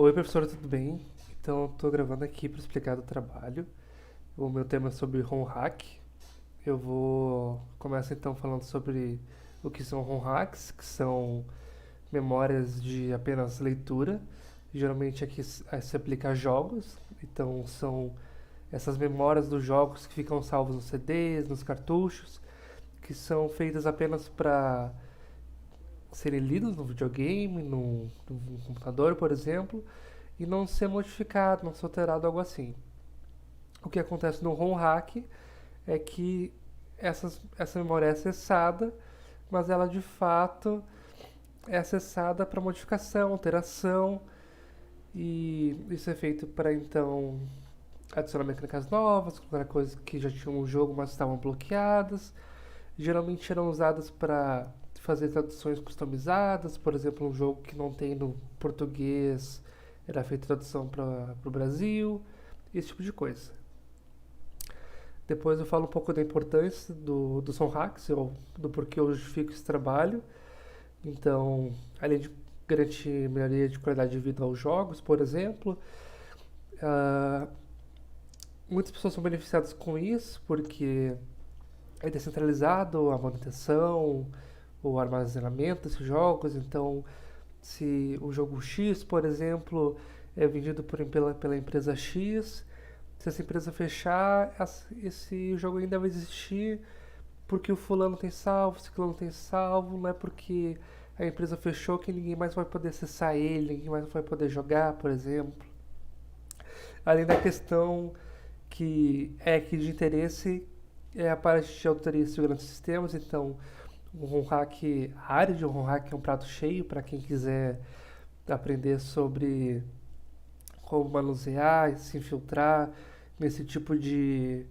Oi, professor, tudo bem? Então, estou gravando aqui para explicar do trabalho. O meu tema é sobre ROM hack. Eu vou começar então falando sobre o que são ROM hacks, que são memórias de apenas leitura. Geralmente aqui se aplica a jogos, então são essas memórias dos jogos que ficam salvos nos CDs, nos cartuchos, que são feitas apenas para serem lidos no videogame, no computador, por exemplo, e não ser modificado, não ser alterado, algo assim. O que acontece no ROM hack é que essa memória é acessada, mas ela de fato é acessada para modificação, alteração, e isso é feito para então adicionar mecânicas novas, colocar coisas que já tinham no jogo, mas estavam bloqueadas. Geralmente eram usadas para fazer traduções customizadas, por exemplo, um jogo que não tem no português era feita tradução para o Brasil, esse tipo de coisa. Depois eu falo um pouco da importância dos ROM hacks, do porquê eu justifico esse trabalho. Então, além de garantir melhoria de qualidade de vida aos jogos, por exemplo, uh, muitas pessoas são beneficiadas com isso, porque é descentralizado a manutenção, o armazenamento desses jogos. Então, se o jogo X, por exemplo, é vendido pela empresa X, se essa empresa fechar, esse jogo ainda vai existir porque o fulano tem salvo, o ciclano tem salvo, não é porque a empresa fechou que ninguém mais vai poder acessar ele, ninguém mais vai poder jogar, por exemplo. Além da questão que de interesse é a parte de autoria e segurança de sistemas, então o ROM hack, a área de ROM hack é um prato cheio para quem quiser aprender sobre como manusear e se infiltrar nesse tipo de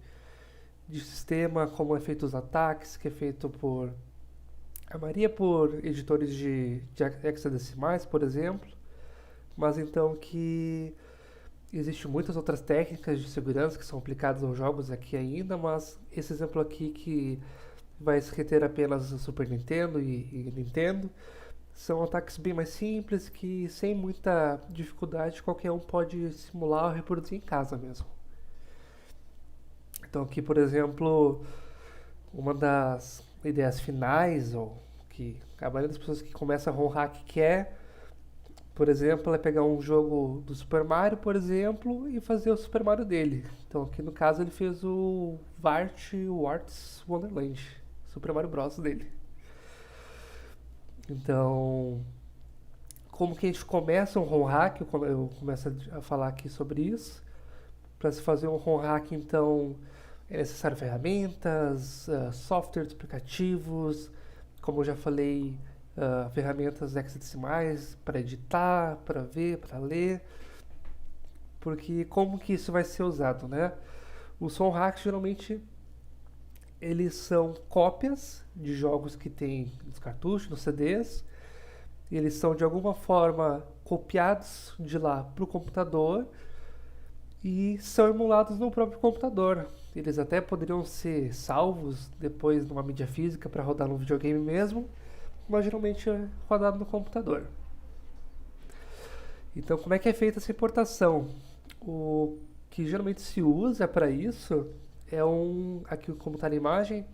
sistema, como é feito os ataques, que é feito por a maioria por editores de hexadecimais, por exemplo, mas então que existem muitas outras técnicas de segurança que são aplicadas aos jogos aqui ainda, mas esse exemplo aqui que vai se reter apenas no Super Nintendo e Nintendo são ataques bem mais simples que sem muita dificuldade qualquer um pode simular ou reproduzir em casa mesmo. Então aqui, por exemplo, uma das ideias finais, ou que a maioria das pessoas que começam a ROM hack quer, por exemplo, é pegar um jogo do Super Mario, por exemplo, e fazer o Super Mario dele. Então aqui no caso ele fez o Warts Wonderland, Super Mario Bros. Dele. Então, como que a gente começa um ROM hack? Eu começo a falar aqui sobre isso. Para se fazer um ROM hack, então, é necessário ferramentas, softwares, aplicativos, como eu já falei, ferramentas hexadecimais para editar, para ver, para ler. Porque como que isso vai ser usado, né? Os ROM hacks geralmente eles são cópias de jogos que tem nos cartuchos, nos CDs. Eles são de alguma forma copiados de lá para o computador e são emulados no próprio computador. Eles até poderiam ser salvos depois numa mídia física para rodar no videogame mesmo, mas geralmente é rodado no computador. Então, como é que é feita essa importação? O que geralmente se usa para isso é aqui como está na imagem,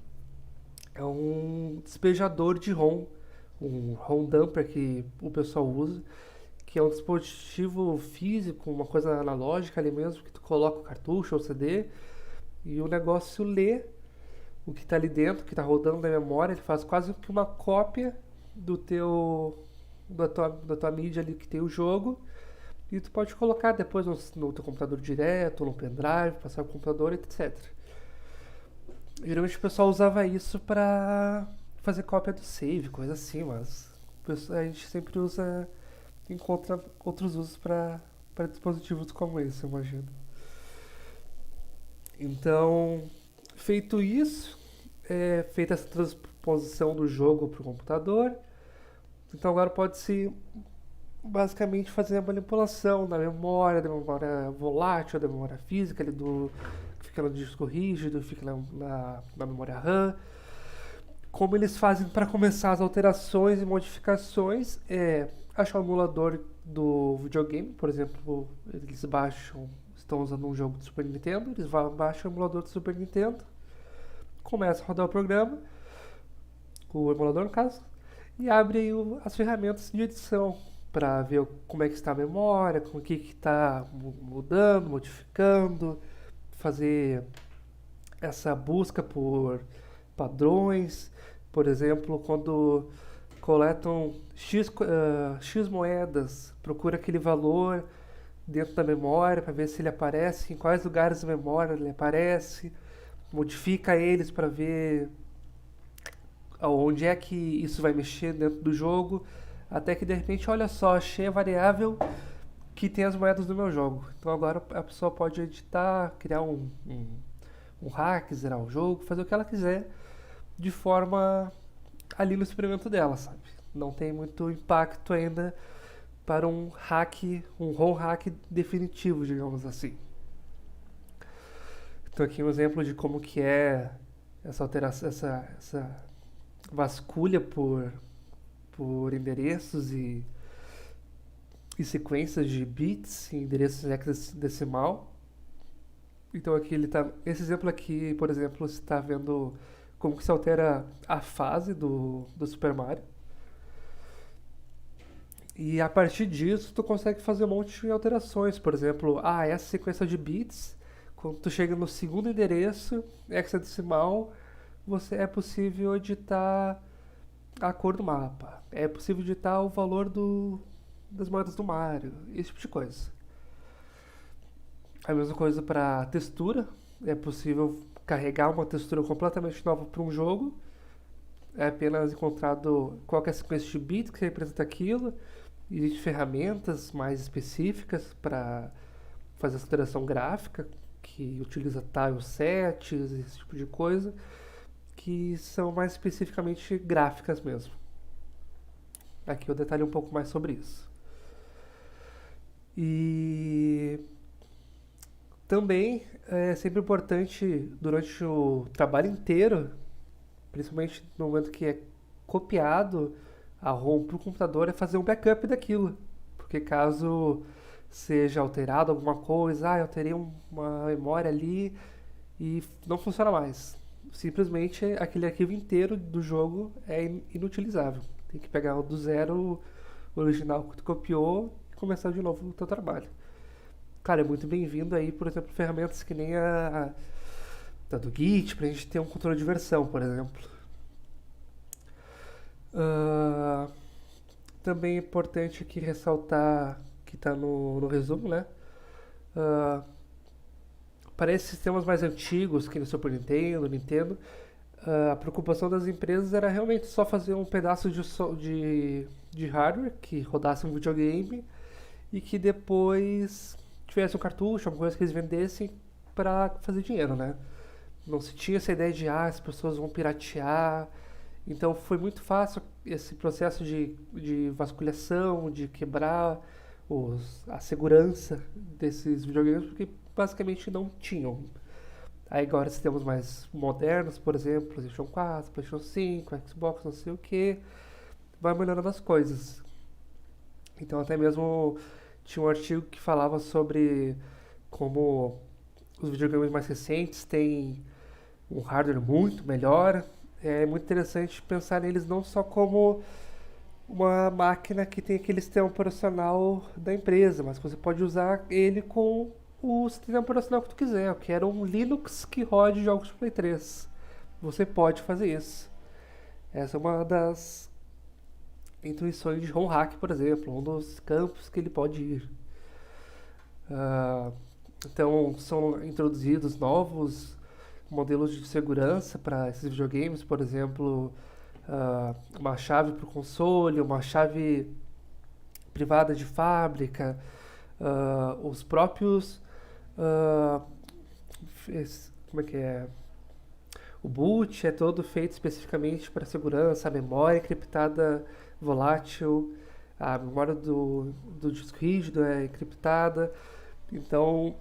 é um despejador de ROM, um ROM dumper que o pessoal usa, que é um dispositivo físico, uma coisa analógica ali mesmo, que tu coloca o cartucho ou CD e o negócio lê o que está ali dentro, que está rodando na memória, ele faz quase que uma cópia da tua mídia ali que tem o jogo, e tu pode colocar depois no teu computador direto, no pendrive, passar o computador, etc. Geralmente o pessoal usava isso para fazer cópia do save, coisa assim, mas a gente sempre encontra outros usos para dispositivos como esse, eu imagino. Então, feito isso, é feita essa transposição do jogo para o computador. Então agora pode-se basicamente fazer a manipulação da memória volátil, da memória física, ali que fica no disco rígido, fica na memória RAM. Como eles fazem para começar as alterações e modificações é achar um emulador do videogame. Por exemplo, eles baixam, estão usando um jogo do Super Nintendo, eles baixam o emulador do Super Nintendo, começam a rodar o programa, o emulador no caso, e abrem as ferramentas de edição para ver como é que está a memória, com o que está mudando, modificando, fazer essa busca por padrões. Por exemplo, quando coletam X moedas, procura aquele valor dentro da memória para ver se ele aparece, em quais lugares da memória ele aparece, modifica eles para ver onde é que isso vai mexer dentro do jogo, até que de repente, olha só, achei a variável que tem as moedas do meu jogo. Então agora a pessoa pode editar, criar um hack, zerar o jogo, fazer o que ela quiser de forma ali no experimento dela, sabe? Não tem muito impacto ainda para um hack, um ROM hack definitivo, digamos assim. Então aqui um exemplo de como que é essa alteração, essa vasculha por endereços e sequências de bits e endereços hexadecimal. Então aqui ele tá, esse exemplo aqui, por exemplo, você está vendo como que se altera a fase do Super Mario. E a partir disso tu consegue fazer um monte de alterações. Por exemplo, essa sequência de bits, quando tu chega no segundo endereço hexadecimal, é possível editar a cor do mapa. É possível editar o valor das moedas do Mario, esse tipo de coisa. A mesma coisa para textura. É possível carregar uma textura completamente nova para um jogo. É apenas encontrado qual é a sequência de bits que representa aquilo. Existem ferramentas mais específicas para fazer essa alteração gráfica, que utiliza tilesets, esse tipo de coisa, que são mais especificamente gráficas mesmo. Aqui eu detalho um pouco mais sobre isso. E também é sempre importante, durante o trabalho inteiro, principalmente no momento que é copiado a ROM para o computador, é fazer um backup daquilo. Porque caso seja alterado alguma coisa, eu alterei uma memória ali e não funciona mais. Simplesmente aquele arquivo inteiro do jogo é inutilizável. Tem que pegar do zero o original que tu copiou e começar de novo o teu trabalho. Cara, é muito bem-vindo aí, por exemplo, ferramentas que nem a do Git, pra gente ter um controle de versão, por exemplo. Também é importante aqui ressaltar, que está no resumo, né? Para esses sistemas mais antigos, que no Super Nintendo, Nintendo, a preocupação das empresas era realmente só fazer um pedaço de hardware que rodasse um videogame e que depois tivesse um cartucho, alguma coisa que eles vendessem para fazer dinheiro, né? Não se tinha essa ideia de as pessoas vão piratear. Então foi muito fácil esse processo de vasculhação, de quebrar a segurança desses videogames, porque basicamente não tinham. Aí agora sistemas mais modernos, por exemplo, PlayStation 4, PlayStation 5, Xbox, não sei o que, vai melhorando as coisas. Então até mesmo tinha um artigo que falava sobre como os videogames mais recentes têm um hardware muito melhor. É muito interessante pensar neles não só como uma máquina que tem aquele sistema operacional da empresa, mas que você pode usar ele com o sistema operacional que tu quiser. Eu quero um Linux que rode jogos de Play 3. Você pode fazer isso. Essa é uma das intuições de ROM Hack, por exemplo, um dos campos que ele pode ir. Então, são introduzidos novos modelos de segurança para esses videogames, por exemplo, uma chave para o console, uma chave privada de fábrica, os próprios como é que é? O boot é todo feito especificamente para segurança, a memória encriptada volátil, a memória do disco rígido é encriptada. Então,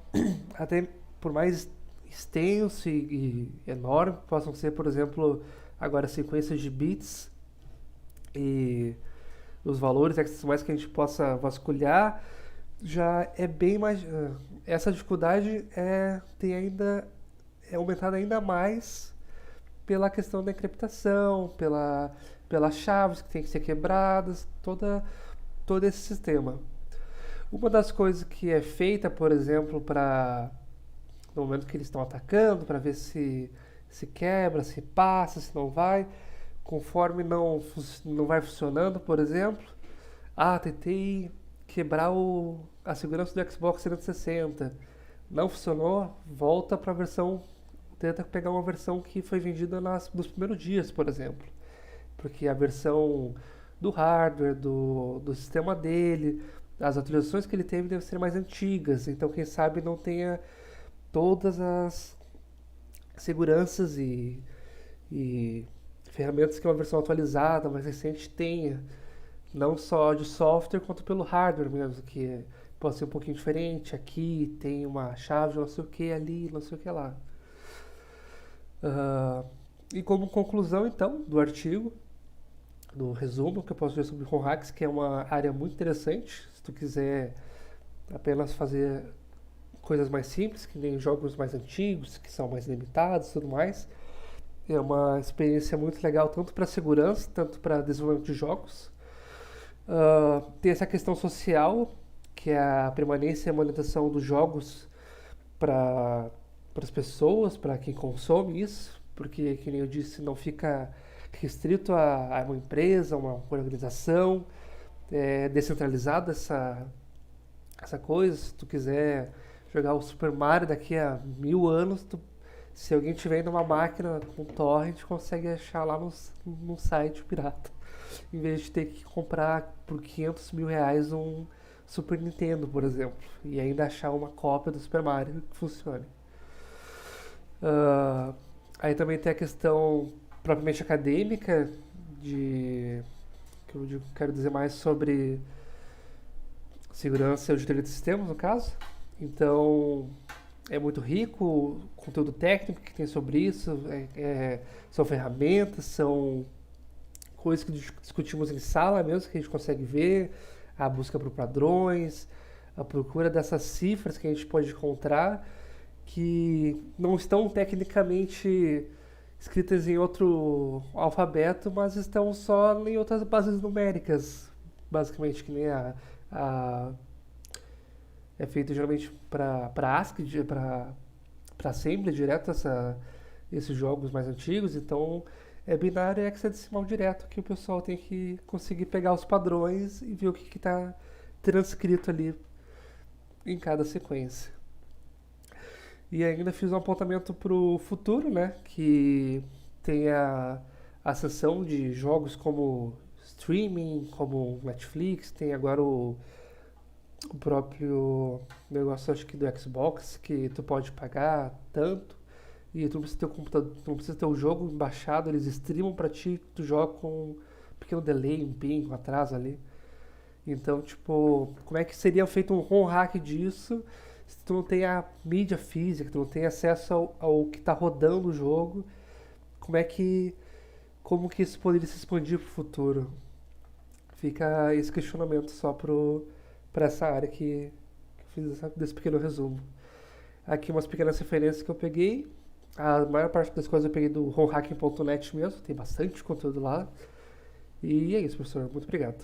até por mais extenso e enorme que possam ser, por exemplo, agora sequências de bits e os valores hexadecimais que a gente possa vasculhar, já é bem mais. Essa dificuldade é aumentada ainda mais pela questão da encriptação, pelas chaves que têm que ser quebradas, todo esse sistema. Uma das coisas que é feita, por exemplo, no momento que eles estão atacando, para ver se quebra, se passa, se não vai, conforme não vai funcionando, por exemplo, tentei quebrar a segurança do Xbox 360, não funcionou, volta para a versão, tenta pegar uma versão que foi vendida nos primeiros dias, por exemplo, porque a versão do hardware, do sistema dele, as atualizações que ele teve devem ser mais antigas, então quem sabe não tenha todas as seguranças e ferramentas que uma versão atualizada, mais recente tenha, não só de software quanto pelo hardware mesmo, que pode ser um pouquinho diferente. Aqui tem uma chave, não sei o que, ali, não sei o que lá. E como conclusão, então, do artigo, do resumo que eu posso dizer sobre ROM hacks, que é uma área muito interessante, se tu quiser apenas fazer coisas mais simples, que nem jogos mais antigos, que são mais limitados e tudo mais. É uma experiência muito legal, tanto para segurança, tanto para desenvolvimento de jogos. Tem essa questão social, que é a permanência e a manutenção dos jogos para as pessoas, para quem consome isso, porque, que nem eu disse, não fica restrito a uma empresa, uma organização, descentralizada essa coisa. Se tu quiser jogar o Super Mario daqui a 1000 anos, se alguém tiver indo numa máquina com torrent, consegue achar lá no site pirata, em vez de ter que comprar por 500 mil reais um Super Nintendo, por exemplo, e ainda achar uma cópia do Super Mario que funcione. Aí também tem a questão propriamente acadêmica, que eu quero dizer mais sobre segurança e auditoria de sistemas, no caso. Então, é muito rico o conteúdo técnico que tem sobre isso, são ferramentas, são coisas que discutimos em sala mesmo, que a gente consegue ver, a busca por padrões, a procura dessas cifras que a gente pode encontrar, que não estão tecnicamente escritas em outro alfabeto, mas estão só em outras bases numéricas, basicamente, que nem é feito geralmente para ASCII, para assembly direto, esses jogos mais antigos, então é binário e hexadecimal direto, que o pessoal tem que conseguir pegar os padrões e ver o que está transcrito ali em cada sequência. E ainda fiz um apontamento para o futuro, né, que tem a seção de jogos como streaming, como Netflix, tem agora o próprio negócio, acho que do Xbox, que tu pode pagar tanto e tu não precisa ter o computador, tu não precisa ter o jogo baixado, eles streamam pra ti, tu joga com um pequeno delay, um ping, um atraso ali. Então, tipo, como é que seria feito um ROM hack disso se tu não tem a mídia física, tu não tem acesso ao que tá rodando o jogo? Como que isso poderia se expandir pro futuro? Fica esse questionamento só para essa área que eu fiz desse pequeno resumo. Aqui umas pequenas referências que eu peguei. A maior parte das coisas eu peguei do romhacking.net mesmo, tem bastante conteúdo lá. E é isso, professor. Muito obrigado.